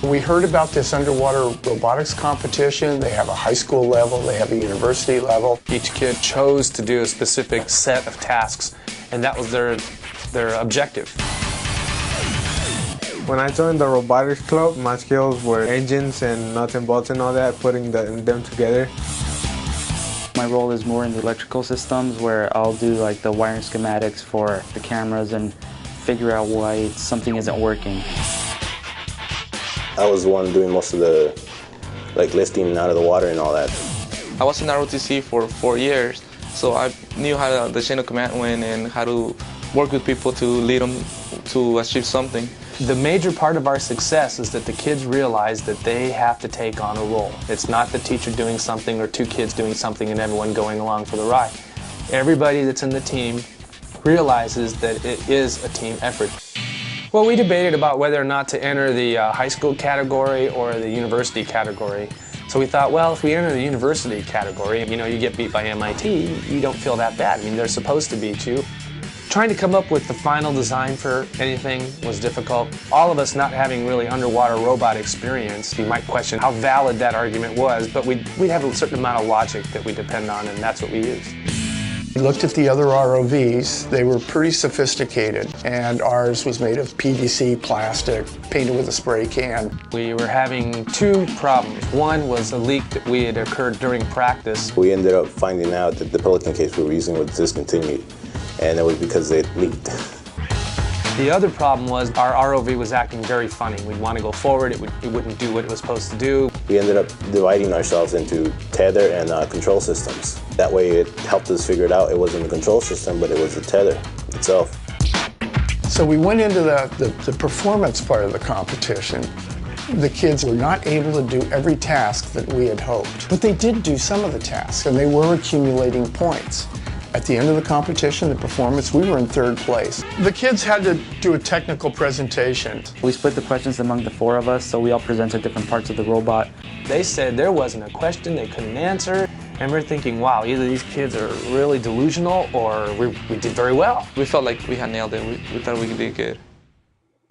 We heard about this underwater robotics competition. They have a high school level, they have a university level. Each kid chose to do a specific set of tasks, and that was their objective. When I joined the robotics club, my skills were engines and nuts and bolts and all that, putting them together. My role is more in the electrical systems, where I'll do like the wiring schematics for the cameras and figure out why something isn't working. I was the one doing most of the lifting out of the water and all that. I was in ROTC for 4 years, so I knew how the chain of command went and how to work with people to lead them to achieve something. The major part of our success is that the kids realize that they have to take on a role. It's not the teacher doing something or two kids doing something and everyone going along for the ride. Everybody that's in the team realizes that it is a team effort. Well, we debated about whether or not to enter the high school category or the university category. So we thought, well, if we enter the university category, you know, you get beat by MIT, you don't feel that bad. I mean, they're supposed to beat you. Trying to come up with the final design for anything was difficult. All of us not having really underwater robot experience, you might question how valid that argument was, but we'd have a certain amount of logic that we depend on, and that's what we used. We looked at the other ROVs. They were pretty sophisticated, and ours was made of PVC plastic, painted with a spray can. We were having two problems. One was a leak that had occurred during practice. We ended up finding out that the Pelican case we were using was discontinued, and it was because it leaked. The other problem was our ROV was acting very funny. We'd want to go forward, it wouldn't do what it was supposed to do. We ended up dividing ourselves into tether and control systems. That way it helped us figure it out. It wasn't the control system, but it was the tether itself. So we went into the performance part of the competition. The kids were not able to do every task that we had hoped, but they did do some of the tasks, and they were accumulating points. At the end of the competition, the performance, we were in 3rd place. The kids had to do a technical presentation. We split the questions among the 4 of us, so we all presented different parts of the robot. They said there wasn't a question they couldn't answer, and we're thinking, wow, either these kids are really delusional or we did very well. We felt like we had nailed it. We thought we did good.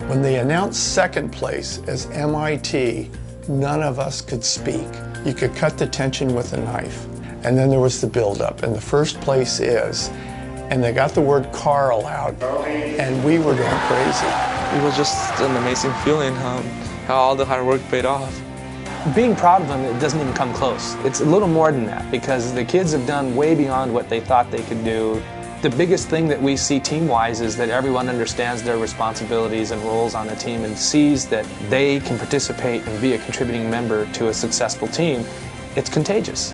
When they announced 2nd place as MIT, none of us could speak. You could cut the tension with a knife. And then there was the build-up, and the 1st place is, and they got the word Carl out, and we were going crazy. It was just an amazing feeling, how all the hard work paid off. Being proud of them, it doesn't even come close. It's a little more than that, because the kids have done way beyond what they thought they could do. The biggest thing that we see team-wise is that everyone understands their responsibilities and roles on a team and sees that they can participate and be a contributing member to a successful team. It's contagious.